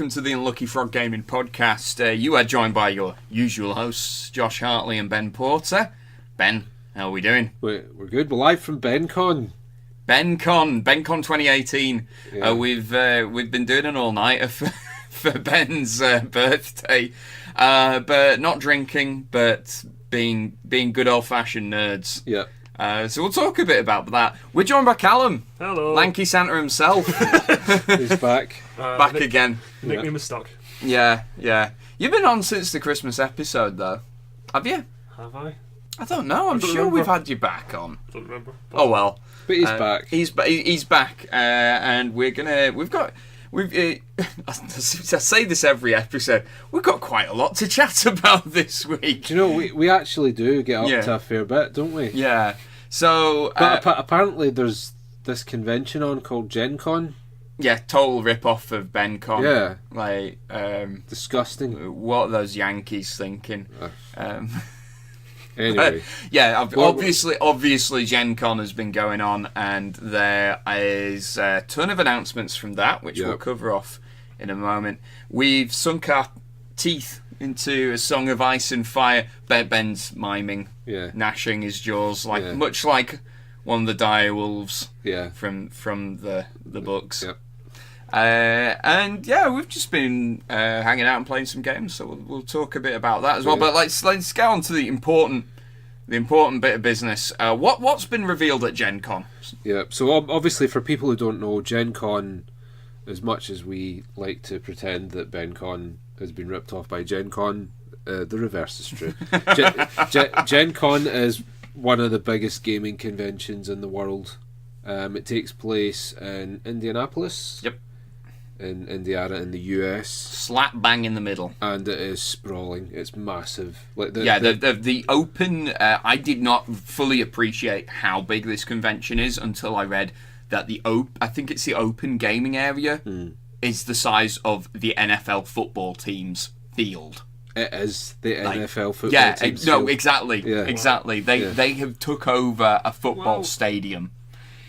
welcome to the Unlucky Frog Gaming Podcast. You are joined by your usual hosts, Josh Hartley and Ben Porter. Ben, how are we doing? We're good. We're live from BenCon. BenCon 2018. Yeah. We've been doing an all-nighter for Ben's birthday, but not drinking, but being good old-fashioned nerds. Yeah. So we'll talk a bit about that. We're joined by Callum. Hello. Lanky Santa himself. He's back. Back again. Nickname is stuck. Yeah. You've been on since the Christmas episode, though. Have you? Have I? I don't know. I'm sure remember. we've had you back on. I don't remember. Oh well. But he's back. He's back, and I say this every episode. We've got quite a lot to chat about this week. Do you know, we actually do get up to a fair bit, don't we? Yeah. So, but apparently there's this convention on called GenCon. Yeah, total rip-off of BenCon. Yeah. Like, disgusting. What are those Yankees thinking? Anyway. Yeah, obviously GenCon has been going on, and there is a ton of announcements from that, which we'll cover off in a moment. We've sunk our teeth into A Song of Ice and Fire. Ben's miming, gnashing his jaws, much like one of the dire wolves from the books. Yep. And we've just been hanging out and playing some games, so we'll talk a bit about that as well. But let's get on to the important bit of business. What's been revealed at GenCon? Yeah. So obviously, for people who don't know, GenCon, as much as we like to pretend that BenCon has been ripped off by GenCon, the reverse is true. GenCon is one of the biggest gaming conventions in the world. It takes place in Indianapolis. Yep. In Indiana, in the US, slap bang in the middle, and it is sprawling. It's massive. Like the open. I did not fully appreciate how big this convention is until I read that I think it's the open gaming area is the size of the NFL football team's field. It is the NFL football team's field. Exactly. Yeah. Exactly. They have took over a football stadium,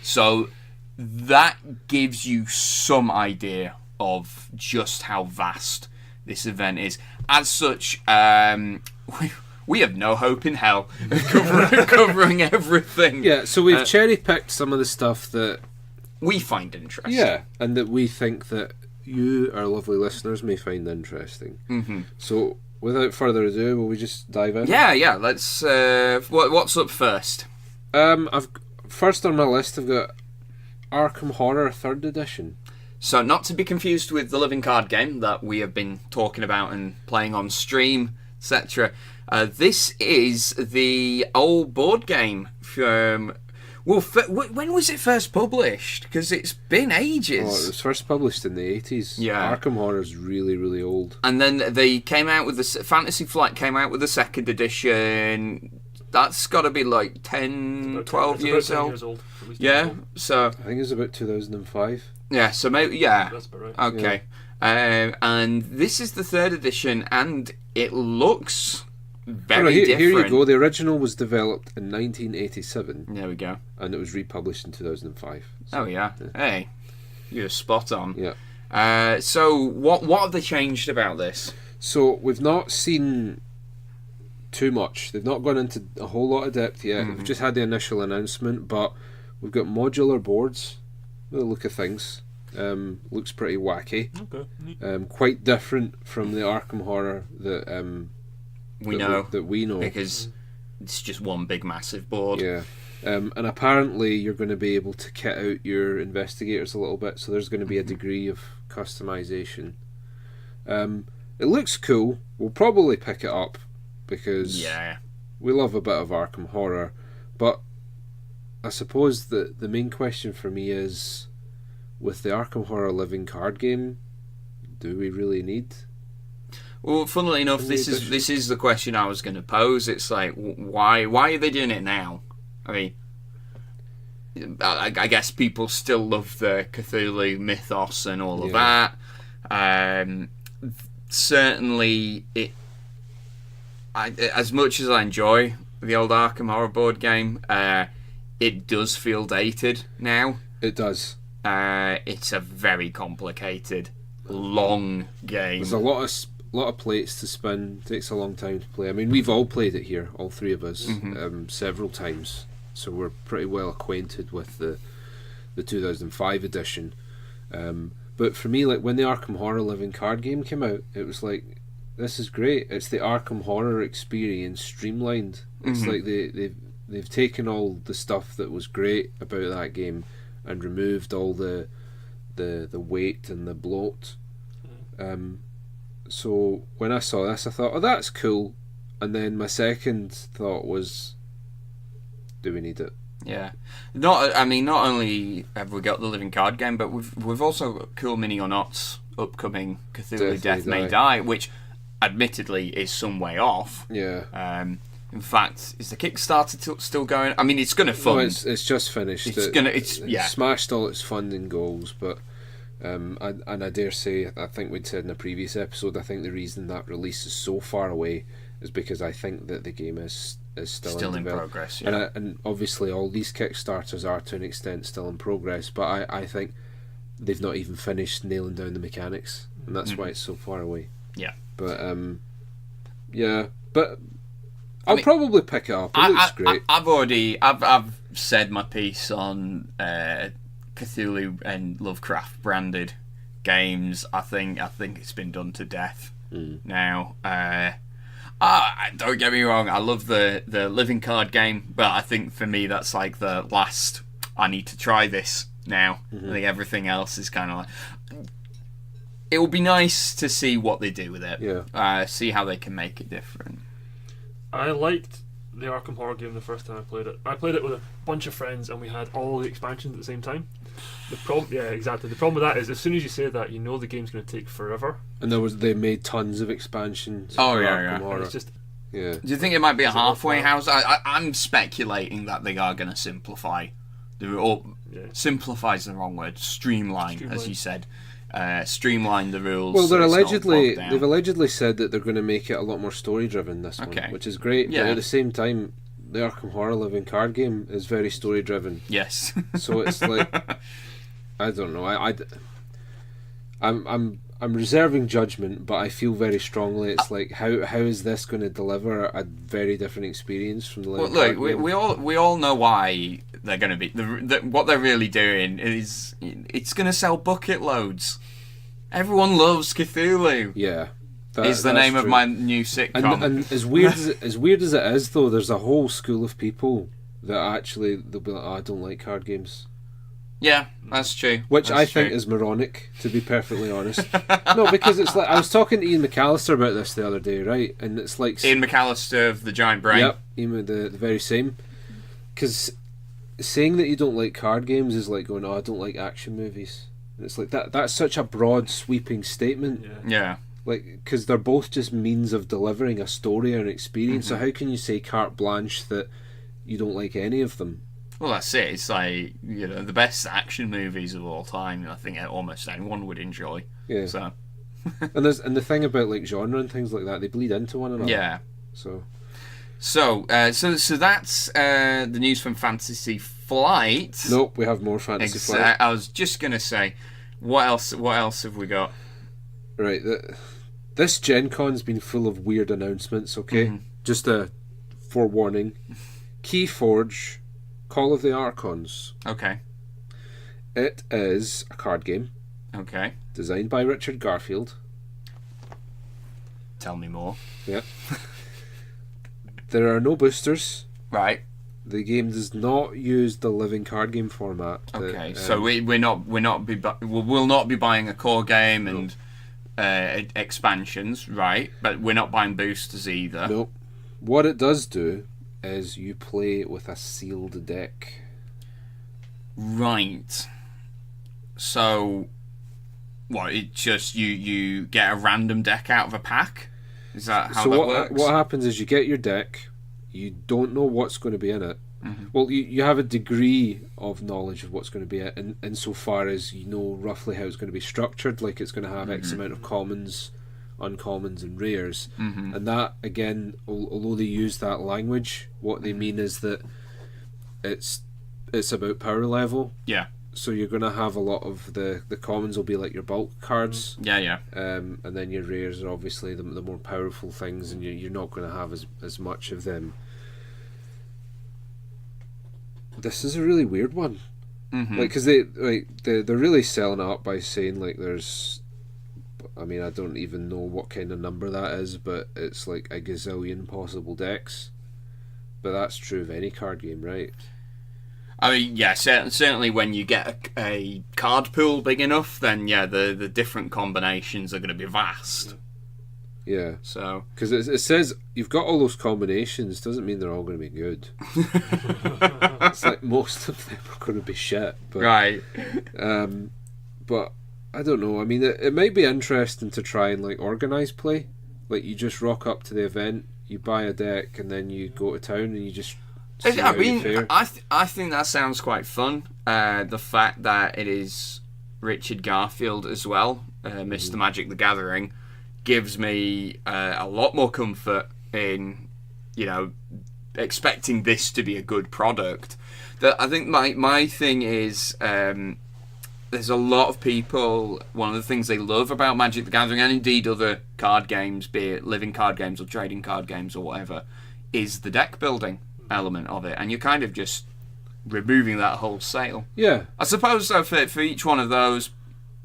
so that gives you some idea of just how vast this event is. As such, we have no hope in hell covering everything. Yeah, so we've cherry-picked some of the stuff that we find interesting. Yeah, and that we think that you, our lovely listeners, may find interesting. Mm-hmm. So, without further ado, will we just dive in? Yeah, let's... what's up first? First on my list, I've got Arkham Horror 3rd Edition. So, not to be confused with the living card game that we have been talking about and playing on stream, etc. This is the old board game from... Well, when was it first published? Because it's been ages. Oh, it was first published in the 80s. Yeah. Arkham Horror is really, really old. And then they came out with Fantasy Flight came out with the 2nd edition. That's got to be like 10, 12 years old. Yeah, so... I think it was about 2005. Yeah, so maybe, yeah. That's about right. Okay. Yeah. And this is the 3rd edition, and it looks very different. Here you go. The original was developed in 1987. There we go. And it was republished in 2005. So, oh, yeah. Hey, you're spot on. Yeah. So, what have they changed about this? So, we've not seen too much. They've not gone into a whole lot of depth yet. We've just had the initial announcement, but we've got modular boards. The look of things looks pretty wacky. Okay. Quite different from the Arkham Horror that we know because it's just one big massive board. Yeah. And apparently you're going to be able to kit out your investigators a little bit, so there's going to be a degree of customization. It looks cool. We'll probably pick it up because we love a bit of Arkham Horror, but I suppose the main question for me is, with the Arkham Horror living card game, do we really need? Well, funnily enough, this is the question I was going to pose. It's like, why are they doing it now? I mean, I guess people still love the Cthulhu mythos and all of that. Certainly, as much as I enjoy the old Arkham Horror board game, it does feel dated now. It does. It's a very complicated long game. There's a lot of plates to spin. Takes a long time to play. I mean, we've all played it here, all three of us, several times. So we're pretty well acquainted with the 2005 edition. But for me, like when the Arkham Horror Living card game came out, it was like, this is great. It's the Arkham Horror experience streamlined. It's like they've taken all the stuff that was great about that game and removed all the weight and the bloat. So when I saw this, I thought, oh, that's cool. And then my second thought was, do we need it? Yeah, not only have we got the living card game, but we've also got Cool Mini or Not's upcoming Cthulhu Death May Die, which admittedly is some way off. Yeah. In fact, is the Kickstarter still going? I mean, it's going to fund. No, it's just finished. It's smashed all its funding goals, but and I dare say, I think we'd said in a previous episode, I think the reason that release is so far away is because I think that the game is still in progress. Yeah. And obviously all these Kickstarters are to an extent still in progress, but I think they've not even finished nailing down the mechanics, and that's why it's so far away. Yeah. But but I'll probably pick it up. It looks great. I've said my piece on Cthulhu and Lovecraft branded games. I think it's been done to death now. Don't get me wrong, I love the living card game, but I think for me that's like the last, I need to try this now. I think everything else is kind of like, it will be nice to see what they do with it. Yeah. See how they can make it different. I liked the Arkham Horror game the first time I played it. I played it with a bunch of friends and we had all the expansions at the same time. The problem with that is, as soon as you say that, you know the game's going to take forever. And they made tons of expansions. Oh yeah. It's just, do you think it might be a halfway house? I'm speculating that they are going to simplify. Simplify is the wrong word. Streamline, as you said. Streamline the rules. Well, they've allegedly said that they're going to make it a lot more story driven this one, which is great. Yeah. But at the same time, the Arkham Horror Living card game is very story driven. Yes. So it's like, I don't know. I'm reserving judgment, but I feel very strongly it's like how is this going to deliver a very different experience from the living card game? we all know why they're going to be what they're really doing is it's going to sell bucket loads. Everyone loves Cthulhu. Yeah. Is the name of my new sitcom. And as weird as it is, though, there's a whole school of people that actually they'll be like, oh, I don't like card games. Yeah, that's true. Which I think is moronic, to be perfectly honest. No, because it's like, I was talking to Ian McAllister about this the other day, right? And it's like Ian McAllister of the Giant Brain. Yep, Ian, the very same. Because saying that you don't like card games is like going, oh, I don't like action movies. And it's like that's such a broad, sweeping statement. Yeah. Like, because they're both just means of delivering a story or an experience. So how can you say carte blanche that you don't like any of them? Well, that's it. It's like, the best action movies of all time. I think almost anyone would enjoy. Yeah. So. and the thing about like genre and things like that, they bleed into one another. Yeah. So that's the news from Fantasy Flight. Nope, we have more Fantasy Flight. I was just gonna say, what else have we got? Right. This GenCon's been full of weird announcements. Okay, just a forewarning. KeyForge, Call of the Archons. Okay. It is a card game. Okay. Designed by Richard Garfield. Tell me more. Yeah. There are no boosters. Right. The game does not use the living card game format. Okay, so we'll not be buying a core game and expansions, right? But we're not buying boosters either. Nope. What it does do is you play with a sealed deck. Right. So, what? It just you get a random deck out of a pack? Is that how that works? What happens is you get your deck. You don't know what's going to be in it. Well, you have a degree of knowledge of what's going to be in it, insofar as you know roughly how it's going to be structured. Like it's going to have X amount of commons, uncommons, and rares. And that, again, although they use that language, what they mean is that it's about power level. Yeah. So you're going to have a lot of the commons will be like your bulk cards. Yeah. And then your rares are obviously the more powerful things, and you're not going to have as much of them. This is a really weird one. Mm-hmm. Like, because they're really selling it up by saying like there's, I mean, I don't even know what kind of number that is, but it's like a gazillion possible decks. But that's true of any card game, right? I mean, yeah, certainly when you get a card pool big enough, then yeah, the different combinations are going to be vast. Yeah. So, because it says you've got all those combinations, doesn't mean they're all going to be good. It's like most of them are going to be shit. But, right. But I don't know. I mean, it might be interesting to try and like organise play. Like you just rock up to the event, you buy a deck, and then you go to town and you just. I mean, I think that sounds quite fun. The fact that it is Richard Garfield as well, Mr. Magic the Gathering, gives me a lot more comfort in, expecting this to be a good product. I think my thing is, there's a lot of people, one of the things they love about Magic the Gathering, and indeed other card games, be it living card games or trading card games or whatever, is the deck building element of it, and you're kind of just removing that wholesale. Yeah. I suppose though for each one of those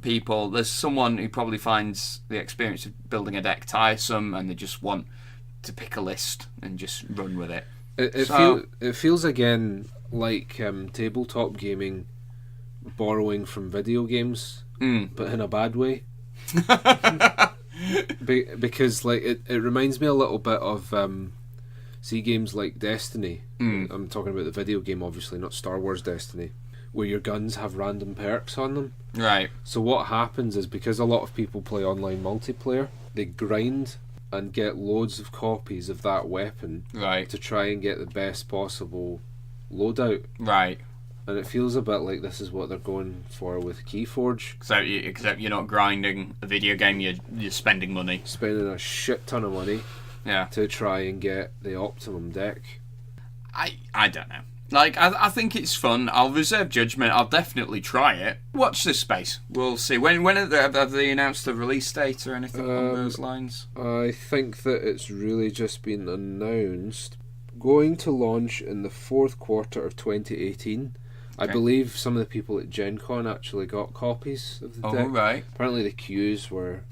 people, there's someone who probably finds the experience of building a deck tiresome, and they just want to pick a list and just run with it. It feels again like tabletop gaming borrowing from video games, but in a bad way. Because like it reminds me a little bit of see games like Destiny. I'm talking about the video game, obviously, not Star Wars Destiny, where your guns have random perks on them. Right. So what happens is, because a lot of people play online multiplayer, they grind and get loads of copies of that weapon, right, to try and get the best possible loadout. Right. And it feels a bit like this is what they're going for with KeyForge. Except you're not grinding a video game, you're spending money. Spending a shit ton of money. Yeah. To try and get the optimum deck. I don't know. Like, I think it's fun. I'll reserve judgment. I'll definitely try it. Watch this space. We'll see. When have they announced the release date or anything along those lines? I think that it's really just been announced. Going to launch in the fourth quarter of 2018. Okay. I believe some of the people at GenCon actually got copies of the deck. Oh, right. Apparently the queues were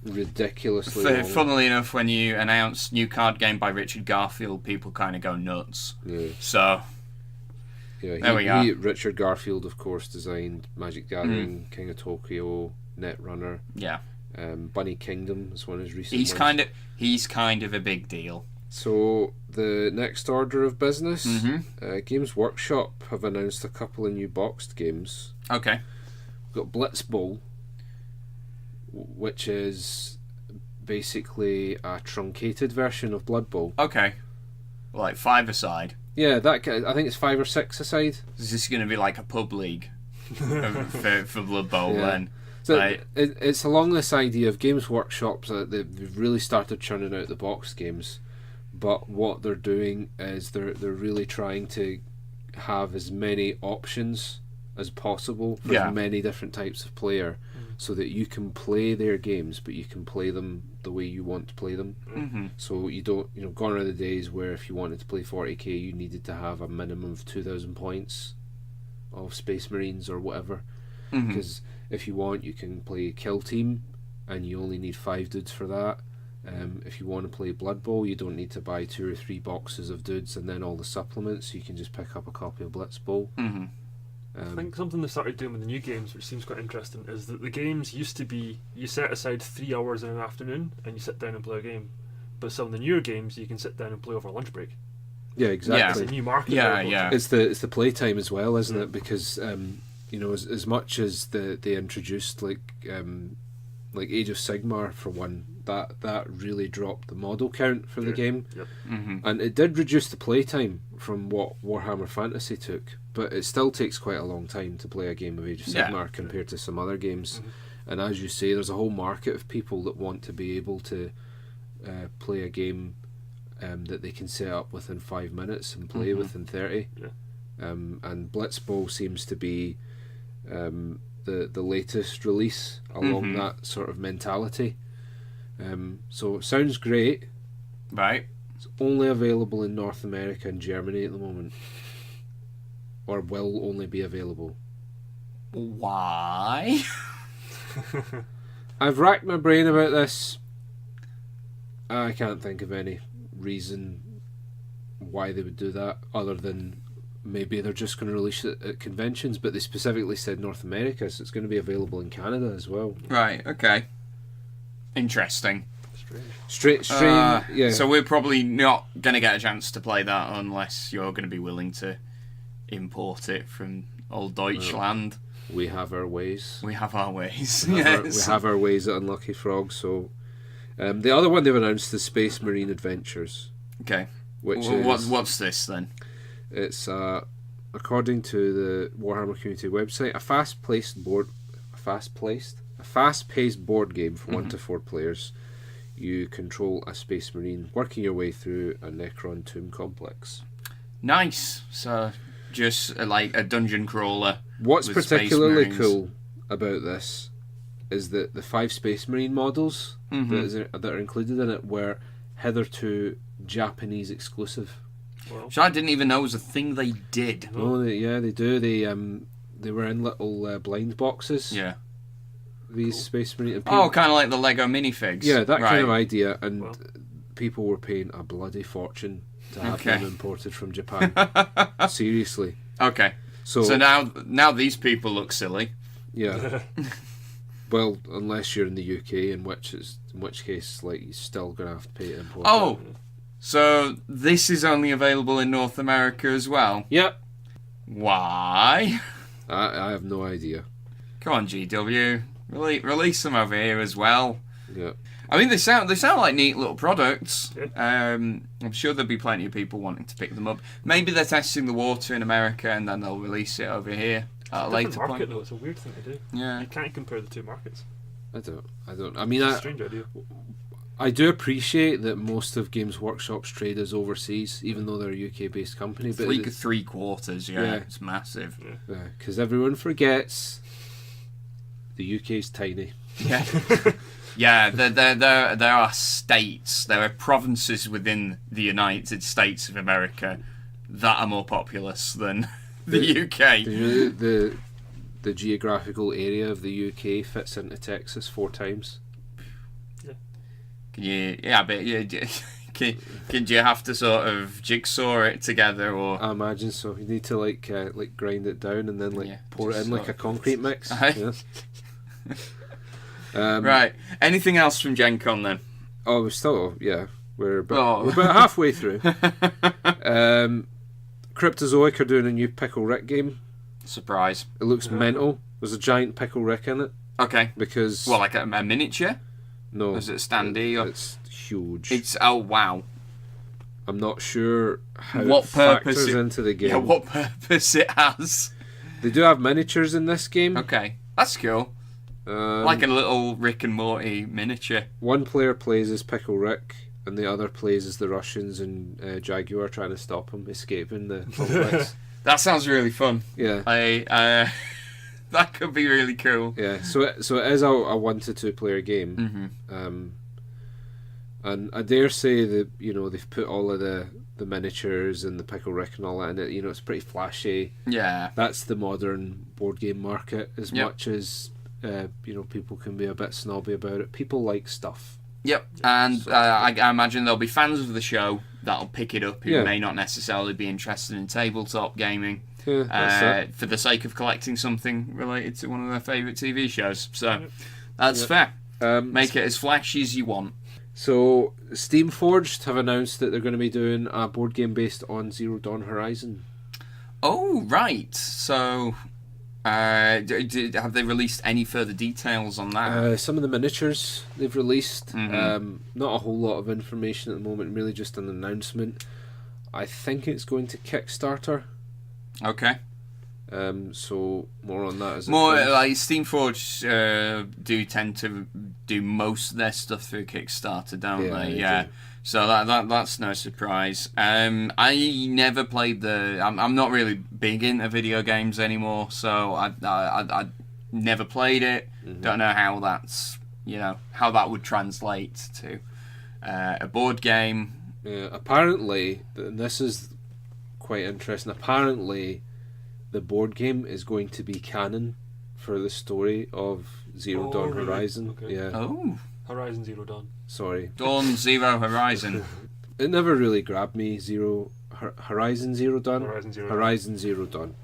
ridiculously long. Funnily enough, when you announce new card game by Richard Garfield, people kind of go nuts. Yeah. So... Yeah, there we are. Richard Garfield, of course, designed Magic the Gathering, King of Tokyo, Netrunner. Yeah. Bunny Kingdom is one of his recent ones. He's kind of a big deal. So the next order of business, Games Workshop have announced a couple of new boxed games. Okay. We've got Blitzbowl, which is basically a truncated version of Blood Bowl. Okay. Like 5-a-side. Yeah, I think it's 5 or 6 a side. Is this going to be like a pub league for Blood Bowl then? So it's along this idea of Games Workshops. They've really started churning out the box games, but what they're doing is they're really trying to have as many options as possible for as many different types of player, so that you can play their games, but you can play them the way you want to play them. Mm-hmm. So you don't, gone are the days where if you wanted to play 40k, you needed to have a minimum of 2,000 points of Space Marines or whatever. Because if you want, you can play Kill Team, and you only need 5 dudes for that. If you want to play Blood Bowl, you don't need to buy 2 or 3 boxes of dudes and then all the supplements. You can just pick up a copy of Blitzbowl. I think something they started doing with the new games, which seems quite interesting, is that the games used to be you set aside 3 hours in an afternoon and you sit down and play a game. But some of the newer games you can sit down and play over a lunch break. Yeah, exactly. It's a new market. Yeah. It's the playtime as well, isn't it? Because as much as they introduced like Age of Sigmar for one, that really dropped the model count for the game. Yep. And it did reduce the playtime from what Warhammer Fantasy took, but it still takes quite a long time to play a game of Age of Sigmar compared to some other games. And as you say, there's a whole market of people that want to be able to play a game that they can set up within 5 minutes and play within 30. And Blitzball seems to be the latest release along that sort of mentality. So it sounds great. Right. It's only available in North America and Germany at the moment, or will only be available. Why? I've racked my brain about this. I can't think of any reason why they would do that, other than maybe they're just going to release it at conventions, but they specifically said North America, so it's going to be available in Canada as well. Right, okay. Interesting. Strange, yeah. So we're probably not going to get a chance to play that unless you're going to be willing to import it from old Deutschland. We have our ways. We have our ways. We have our ways at Unlucky Frog. So the other one they've announced is Space Marine Adventures. Okay. Which what's this then? It's according to the Warhammer community website, a fast-paced board game for 1 to 4 players. You control a Space Marine working your way through a Necron tomb complex. Nice. So just like a dungeon crawler. What's with particularly Space Marines. cool about this is that the 5 Space Marine models that are included in it were hitherto Japanese exclusive. Well, So I didn't even know it was a thing they did. Oh, they do. They were in little blind boxes. Yeah. These Space Marine. Oh, kind of like the Lego minifigs. Yeah, that right. kind of idea, and Well. people were paying a bloody fortune to have Okay. them imported from Japan. Seriously. Okay. So now these people look silly. Yeah. Well, unless you're in the UK, in which case, like, you're still gonna have to pay to import. Oh, so this is only available in North America as well. Yep. Why? I have no idea. Come on, GW, release them over here as well. Yeah. I mean, they sound like neat little products. Yeah. I'm sure there'll be plenty of people wanting to pick them up. Maybe they're testing the water in America and then they'll release it over here at a later different market point. though. It's a weird thing to do. Yeah. You can't compare the two markets. I don't. I mean, It's a strange idea. I do appreciate that most of Games Workshop's trade is overseas, even though they're a UK-based company. But Three quarters, yeah, it's massive. because everyone forgets the UK's tiny. Yeah, yeah. There are states, there are provinces within the United States of America that are more populous than the UK. The geographical area of the UK fits into Texas 4 times. Can you have to sort of jigsaw it together, or I imagine so. You need to like grind it down and then pour it just in like sort a of- concrete mix. Aye. Yeah. right? Anything else from GenCon then? Oh, we're about halfway through. Cryptozoic are doing a new Pickle Rick game. Surprise. It looks mental. There's a giant Pickle Rick in it Okay. because Well, like a miniature? no, Is it standee? Or it's huge. it's oh wow. I'm not sure how What it purpose factors it- into the game. Yeah, what purpose it has? They do have miniatures in this game. Okay, that's cool. Like a little Rick and Morty miniature. One player plays as Pickle Rick, and the other plays as the Russians and Jaguar trying to stop him escaping the complex. That sounds really fun. Yeah, That could be really cool. yeah. So it is a 1 to 2 player game, Mm-hmm. and I dare say that they've put all of the miniatures and the Pickle Rick and all that in it. It's pretty flashy. Yeah. That's the modern board game market. As Yep. much as people can be a bit snobby about it. People like stuff. Yep. And I imagine there'll be fans of the show that'll pick it up who Yeah. may not necessarily be interested in tabletop gaming. Yeah, that's it. For the sake of collecting something related to one of their favourite TV shows. So that's fair. Make it as flashy as you want. So, Steamforged have announced that they're going to be doing a board game based on Zero Dawn Horizon. Oh, right. So, have they released any further details on that? Some of the miniatures they've released. Mhm. Not a whole lot of information at the moment, really just an announcement. I think it's going to Kickstarter. Okay. So, more on that as it More comes. like Steamforged do tend to do most of their stuff through Kickstarter, don't Yeah, they? they Yeah. do. So that's no surprise. I never played the. I'm not really big into video games anymore, so I never played it. Don't know how that's how that would translate to a board game. Yeah, apparently, and this is quite interesting. Apparently, the board game is going to be canon for the story of Zero Dawn really? Horizon. Okay. Yeah. Oh. Horizon Zero Dawn. Sorry. Dawn Zero Horizon. It never really grabbed me. Horizon Zero Dawn. Horizon Zero Dawn.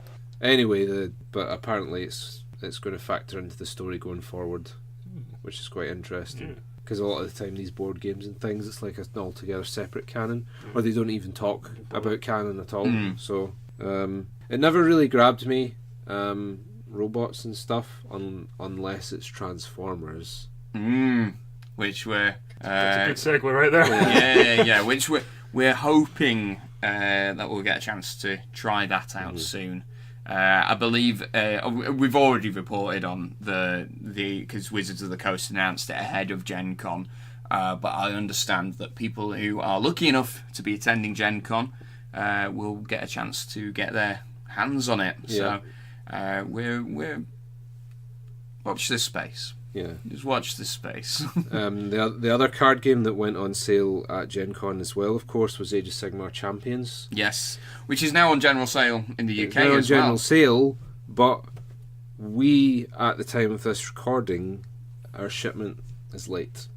Anyway, but apparently it's going to factor into the story going forward, which is quite interesting. Because a lot of the time these board games and things, it's like an altogether separate canon, or they don't even talk about canon at all. So it never really grabbed me. Robots and stuff, unless it's Transformers. Which we're that's a good segue right there. yeah. Which we're hoping that we'll get a chance to try that out soon. I believe we've already reported on the because Wizards of the Coast announced it ahead of GenCon, but I understand that people who are lucky enough to be attending GenCon will get a chance to get their hands on it. Yeah. So we're watch this space. Yeah. Just watch this space. The other card game that went on sale at GenCon as well, of course, was Age of Sigmar Champions. Yes, which is now on general sale in the UK it's now on as general well. sale, but we, at the time of this recording, our shipment is late.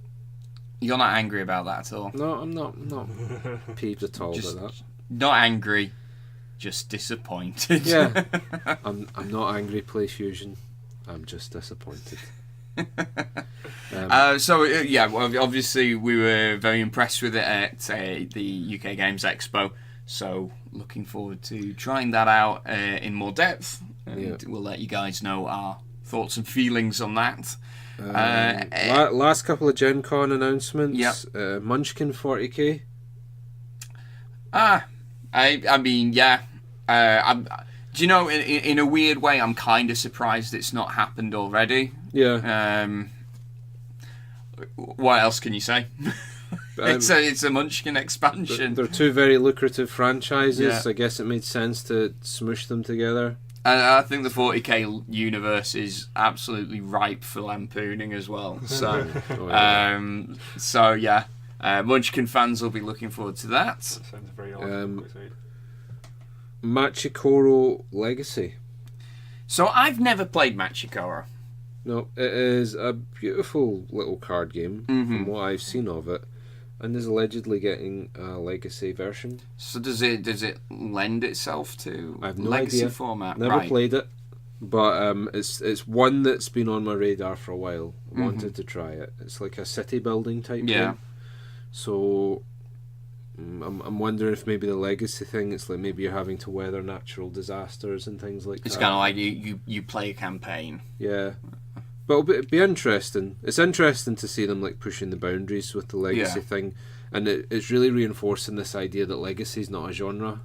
You're not angry about that at all? No, I'm not peeved at all Just about that. Not angry, just disappointed. Yeah, I'm not angry, Play Fusion. I'm just disappointed. Well, obviously we were very impressed with it at the UK Games Expo, so looking forward to trying that out in more depth, and we'll let you guys know our thoughts and feelings on that. Last couple of Gen Con announcements. Yep. Munchkin 40k. I mean, yeah. Do you know, in a weird way, I'm kind of surprised it's not happened already. Yeah. What else can you say? It's a Munchkin expansion. They're two very lucrative franchises. Yeah. I guess it made sense to smush them together. And I think the 40k universe is absolutely ripe for lampooning as well. So, Munchkin fans will be looking forward to that. That sounds very awesome. Machi Koro Legacy. So I've never played Machi Koro. No, it is a beautiful little card game from what I've seen of it, and is allegedly getting a legacy version. So does it lend itself to I have no legacy idea. format? Never Right. played it, but it's one that's been on my radar for a while. I wanted to try it. It's like a city building type game. So I'm wondering if maybe the legacy thing, it's like maybe you're having to weather natural disasters and things like It's that. kind of like you play a campaign. Yeah. But it'll be interesting. It's interesting to see them like pushing the boundaries with the legacy thing, and it's really reinforcing this idea that legacy is not a genre.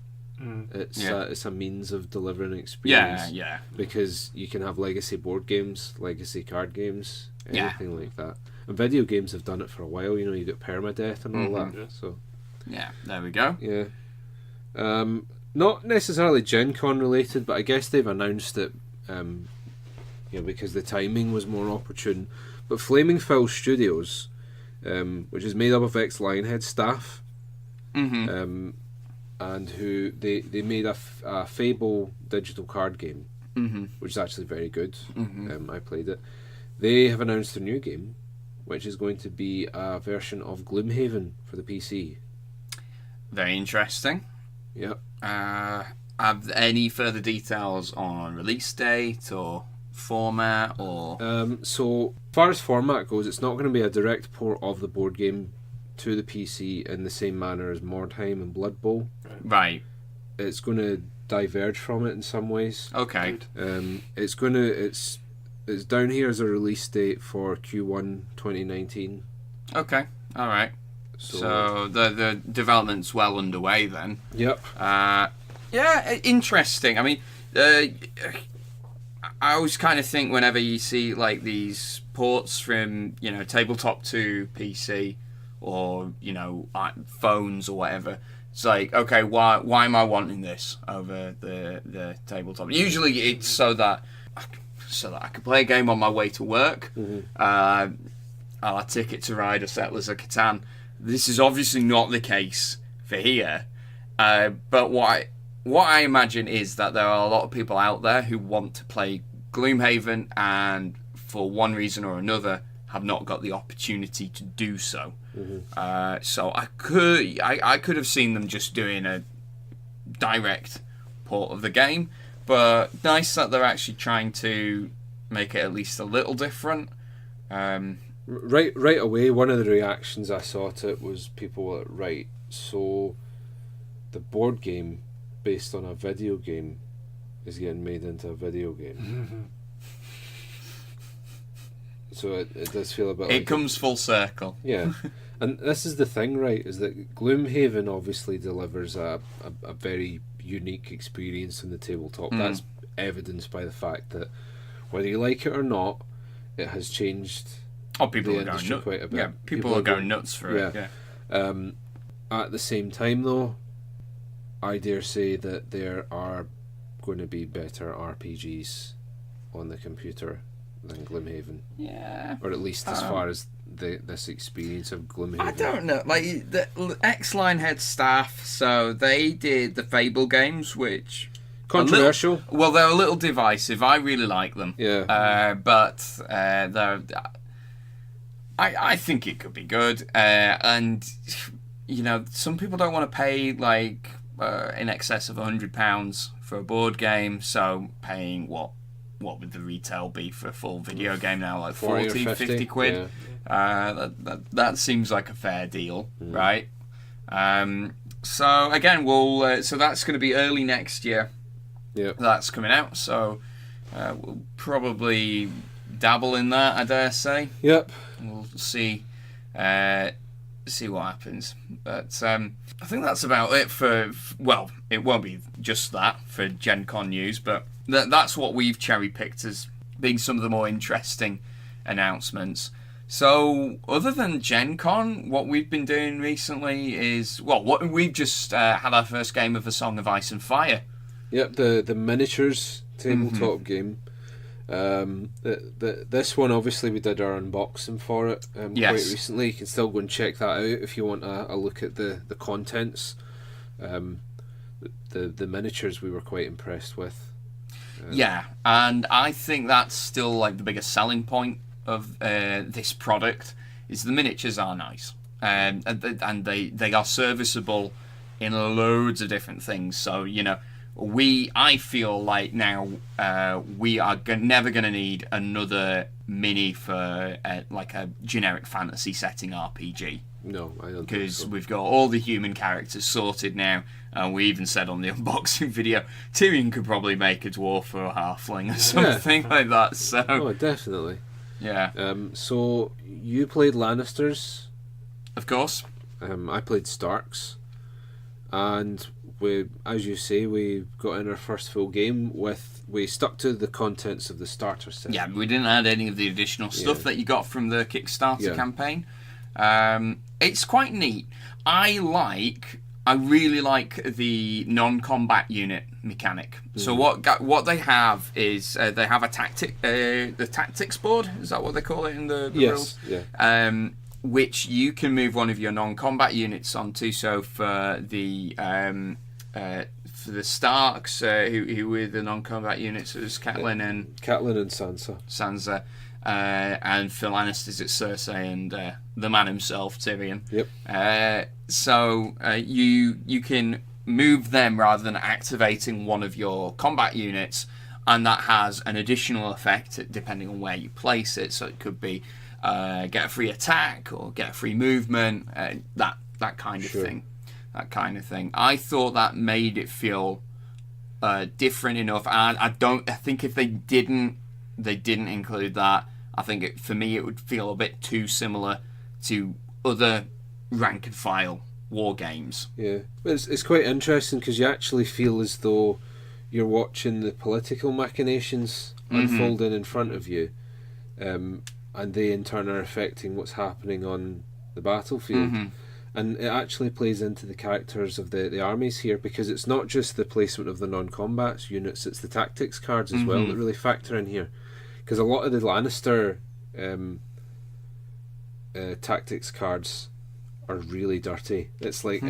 It's a means of delivering experience. Yeah. Because you can have legacy board games, legacy card games, anything like that. And video games have done it for a while. You know, you got permadeath and all that. Yeah. So Yeah, there we go. yeah. Not necessarily Gen Con related, but I guess they've announced it. Because the timing was more opportune. But Flaming Fowl Studios, which is made up of ex-Lionhead staff, and who they made a Fable digital card game, which is actually very good. I played it. They have announced a new game, which is going to be a version of Gloomhaven for the PC. Very interesting. Yep. Have any further details on release date or format or? So far as format goes, it's not going to be a direct port of the board game to the PC in the same manner as Mordheim and Bloodbowl. Right. It's going to diverge from it in some ways. Okay. It's down here as a release date for Q1 2019. Okay. All right. So the development's well underway then. Yep. Interesting. I mean, I always kind of think whenever you see like these ports from tabletop to PC or phones or whatever. It's like, okay, why am I wanting this over the tabletop? Usually it's so that I can play a game on my way to work. I'll have Ticket to Ride or Settlers of Catan. This is obviously not the case for here. But what I imagine is that there are a lot of people out there who want to play Gloomhaven and for one reason or another have not got the opportunity to do so. So I could have seen them just doing a direct port of the game, but nice that they're actually trying to make it at least a little different. Right away, one of the reactions I saw to it was people were right, so the board game based on a video game is getting made into a video game. So it does feel a bit it comes full circle. Yeah. And this is the thing, right, is that Gloomhaven obviously delivers a very unique experience in the tabletop. That's evidenced by the fact that whether you like it or not, it has changed people the are going industry quite a bit. Yeah, people are going nuts for it. Yeah. At the same time, though, I dare say that there are going to be better RPGs on the computer than Gloomhaven. Yeah. Or at least as far as this experience of Gloomhaven. I don't know. Like, the X-Line had staff, so they did the Fable games, which... Controversial. They're a little divisive. I really like them. Yeah. But they're... I think it could be good. And, some people don't want to pay, like, in excess of £100 for a board game, so paying what would the retail be for a full video game now? Like 40, 50 quid? Yeah. That seems like a fair deal, right? So again, so that's going to be early next year. Yeah, that's coming out. So we'll probably dabble in that, I dare say. Yep. We'll see what happens. But I think that's about it for. Well, it won't be just that for GenCon news, but that's what we've cherry picked as being some of the more interesting announcements. So, other than GenCon, what we've been doing recently is what we've just had our first game of A Song of Ice and Fire. Yep, the miniatures tabletop game. This one, obviously, we did our unboxing for it quite recently. You can still go and check that out if you want a look at the contents. The miniatures we were quite impressed with. Yeah, and I think that's still like the biggest selling point of this product is the miniatures are nice, and they are serviceable in loads of different things. So I feel like now we are never going to need another mini for like a generic fantasy setting RPG. No, I don't think so. Because we've got all the human characters sorted now, and we even said on the unboxing video, Tyrion could probably make a dwarf or a halfling or something like that. So, oh, definitely. Yeah. So you played Lannisters, of course. I played Starks, and as you say, we got in our first full game we stuck to the contents of the starter set. Yeah, we didn't add any of the additional stuff that you got from the Kickstarter campaign. It's quite neat. I really like the non-combat unit mechanic. So what they have is they have the tactics board. Is that what they call it in the rules? Yeah. Which you can move one of your non-combat units onto. So for the Starks, who were the non-combat units, it was Catelyn and Sansa. And for Lannisters, it's Cersei and the man himself, Tyrion. Yep. So you can move them rather than activating one of your combat units, and that has an additional effect depending on where you place it. So it could be get a free attack or get a free movement, that kind of thing. That kind of thing. I thought that made it feel different enough, and I think if they didn't include that, I think for me it would feel a bit too similar to other rank and file war games. Yeah, but it's quite interesting because you actually feel as though you're watching the political machinations unfolding in front of you, and they in turn are affecting what's happening on the battlefield. And it actually plays into the characters of the armies here, because it's not just the placement of the non-combat units, it's the tactics cards as well that really factor in here. Because a lot of the Lannister tactics cards are really dirty. It's like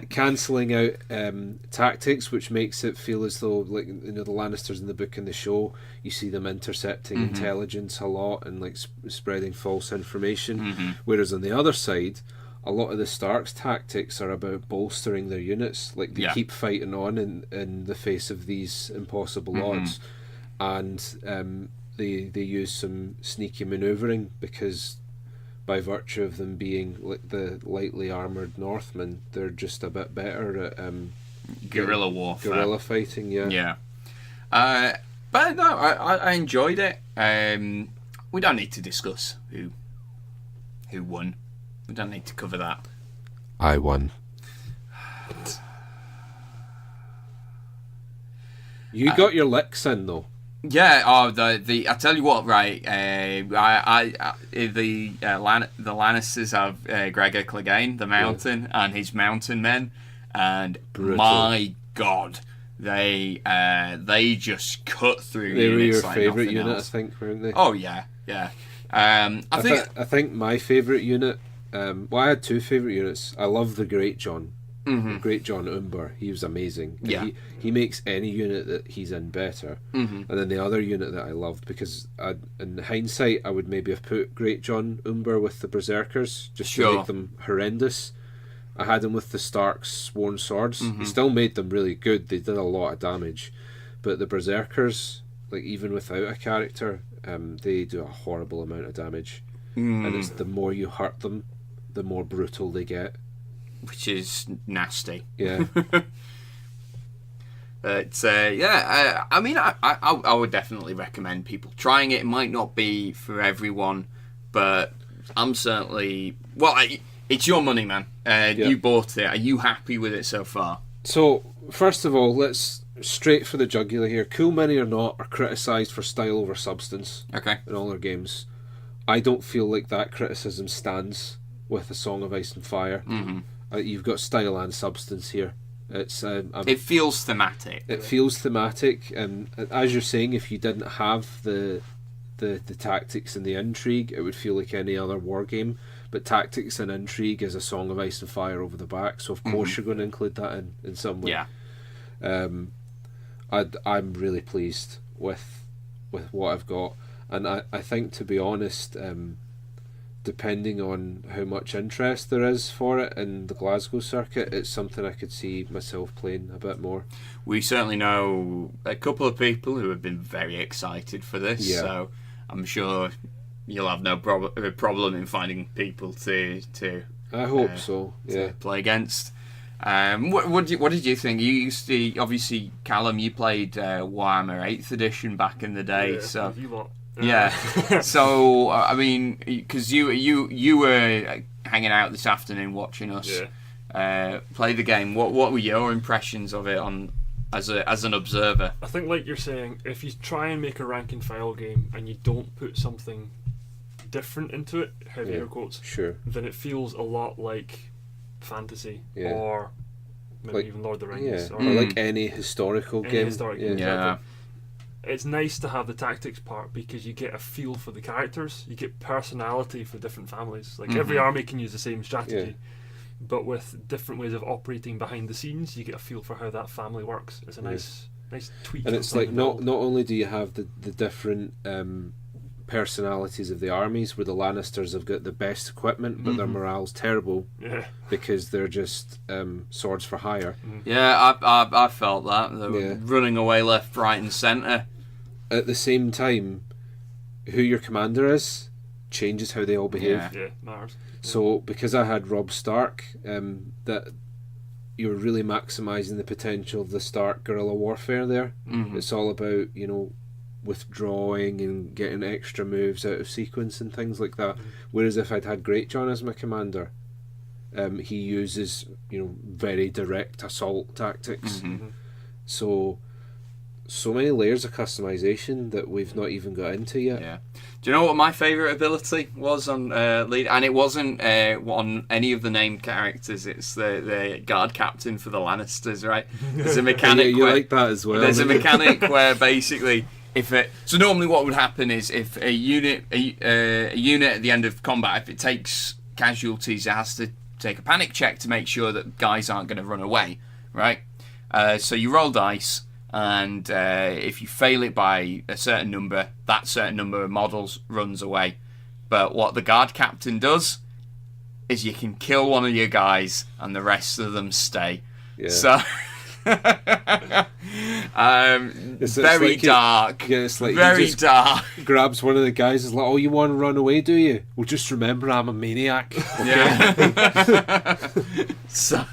cancelling out tactics, which makes it feel as though, like, you know, the Lannisters in the book and the show, you see them intercepting intelligence a lot and like spreading false information. Whereas on the other side, a lot of the Stark's tactics are about bolstering their units. Like, they keep fighting on in the face of these impossible odds, and they use some sneaky manoeuvring, because by virtue of them being like the lightly armoured Northmen, they're just a bit better at guerrilla warfare, guerrilla fighting. But no, I enjoyed it. We don't need to discuss who won. We don't need to cover that. I won. You got your licks in though. Yeah. Oh, the I tell you what, right? The Lannisters have Gregor Clegane, the Mountain, and his Mountain Men, and brutal. My God, they just cut through. They were your like favourite unit, else. I think, weren't they? Oh yeah. I think my favourite unit. Well, I had two favourite units. I love the Great John. Great John Umber. He was amazing. And he makes any unit that he's in better. And then the other unit that I loved, because in hindsight I would maybe have put Great John Umber with the Berserkers just to make them horrendous. I had him with the Stark's Sworn Swords. He still made them really good. They did a lot of damage. But the Berserkers, like, even without a character, they do a horrible amount of damage. And it's the more you hurt them, the more brutal they get. Which is nasty. Yeah. But I mean, I would definitely recommend people trying it. It might not be for everyone, but I'm certainly... Well, it's your money, man. You bought it. Are you happy with it so far? So, first of all, let's straight for the jugular here. Cool Mini or not are criticised for style over substance in all their games. I don't feel like that criticism stands with A Song of Ice and Fire. You've got style and substance here. It's it feels thematic. It feels thematic, and as you're saying, if you didn't have the tactics and the intrigue, it would feel like any other war game. But tactics and intrigue is A Song of Ice and Fire over the back, so of course you're going to include that in some way. I'm really pleased with what I've got, and I think, to be honest, depending on how much interest there is for it in the Glasgow circuit, it's something I could see myself playing a bit more. We certainly know a couple of people who have been very excited for this, so I'm sure you'll have no problem in finding people to I hope so. To play against. What did you think? You used to, obviously, Callum, you played Warhammer 8th edition back in the day, so you lot. Yeah. So I mean, because you were hanging out this afternoon watching us play the game. What were your impressions of it as an observer? I think, like you're saying, if you try and make a rank and file game and you don't put something different into it, heavy air quotes, then it feels a lot like fantasy or maybe even Lord of the Rings or like any historical game. Exactly. It's nice to have the tactics part because you get a feel for the characters, you get personality for different families. Like every army can use the same strategy, but with different ways of operating behind the scenes, you get a feel for how that family works. It's a nice tweak. And it's like not only do you have the different personalities of the armies, where the Lannisters have got the best equipment, but their morale's terrible because they're just swords for hire. Yeah, I felt that. They were running away left, right and centre. At the same time, who your commander is changes how they all behave. Yeah, matters. So because I had Robb Stark, that you're really maximising the potential of the Stark guerrilla warfare there. It's all about, withdrawing and getting extra moves out of sequence and things like that. Whereas if I'd had Great John as my commander, he uses very direct assault tactics. So so many layers of customization that we've not even got into yet. Yeah. Do you know what my favourite ability was on lead? And it wasn't on any of the named characters. It's the guard captain for the Lannisters, right? There's a mechanic. You like that as well. There's a mechanic where basically, so normally what would happen is if a unit at the end of combat, if it takes casualties, it has to take a panic check to make sure that guys aren't going to run away, right? So you roll dice. And if you fail it by a certain number, that certain number of models runs away. But what the guard captain does is you can kill one of your guys and the rest of them stay. Yeah. So it's very like dark. It's like very dark. Grabs one of the guys and is like, "Oh, you want to run away, do you? Well, just remember, I'm a maniac." Okay? Yeah. So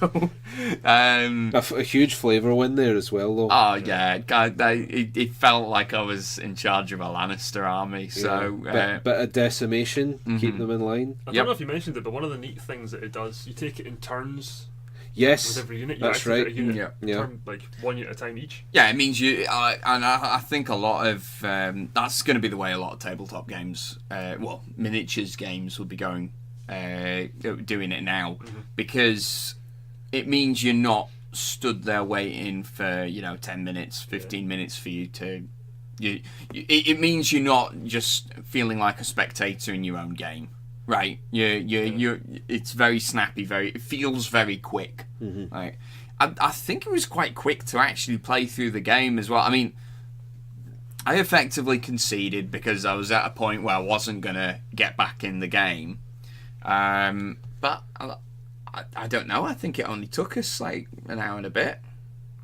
a huge flavour win there as well, though. Oh yeah, it felt like I was in charge of a Lannister army. So bit of decimation, keep them in line. I don't know if you mentioned it, but one of the neat things that it does, you take it in turns. Yes, with every unit, that's right. A unit, turn, like 1 unit at a time each. Yeah, it means you. And I think a lot of that's going to be the way a lot of tabletop games, miniatures games, will be going, doing it now, because it means you're not stood there waiting for 10 minutes, 15 minutes for you to. It means you're not just feeling like a spectator in your own game. Right, it's very snappy. It feels very quick. Right, I think it was quite quick to actually play through the game as well. I mean, I effectively conceded because I was at a point where I wasn't gonna get back in the game. But I don't know. I think it only took us like an hour and a bit.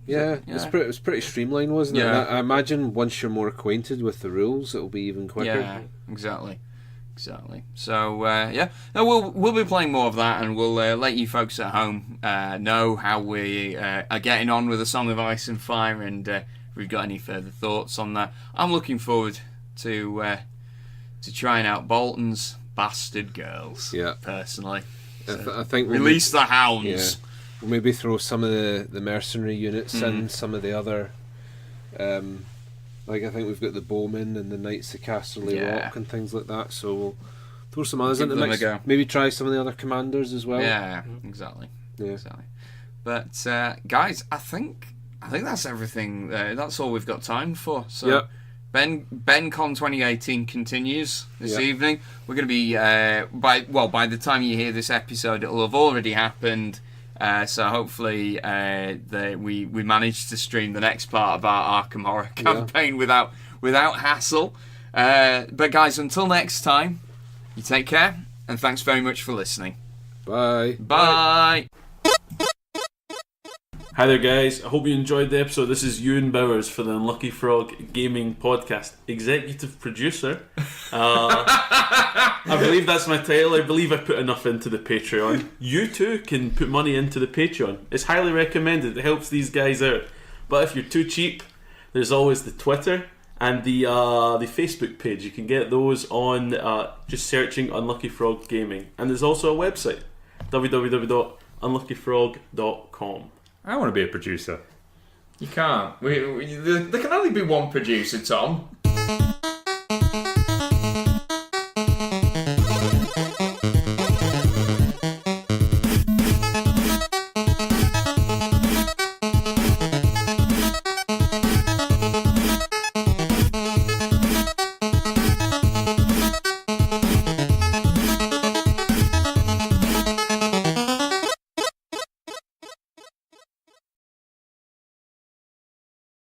Yeah, it was pretty streamlined, wasn't it? I imagine once you're more acquainted with the rules, it'll be even quicker. Yeah, exactly. So we'll be playing more of that, and we'll let you folks at home know how we are getting on with A Song of Ice and Fire, and if we've got any further thoughts on that. I'm looking forward to trying out Bolton's Bastard Girls. Yeah, personally. So I think release the hounds. Yeah. We'll maybe throw some of the mercenary units in, some of the other. Like I think we've got the Bowmen and the Knights of Casterly Rock and things like that. So we'll throw some others into the mix. Maybe try some of the other commanders as well. Yeah, exactly. But guys, I think that's everything. That's all we've got time for. So BenCon 2018 continues this evening. We're going to be by the time you hear this episode, it'll have already happened. So hopefully we managed to stream the next part of our Arkham Horror campaign without hassle. But guys, until next time, you take care, and thanks very much for listening. Bye. Bye. Hi there guys, I hope you enjoyed the episode. This is Ewan Bowers for the Unlucky Frog Gaming Podcast, executive producer. I believe that's my title. I believe I put enough into the Patreon. You too can put money into the Patreon. It's highly recommended. It helps these guys out. But if you're too cheap, there's always the Twitter and the Facebook page. You can get those on just searching Unlucky Frog Gaming. And there's also a website, www.unluckyfrog.com. I want to be a producer. You can't. There can only be one producer, Tom.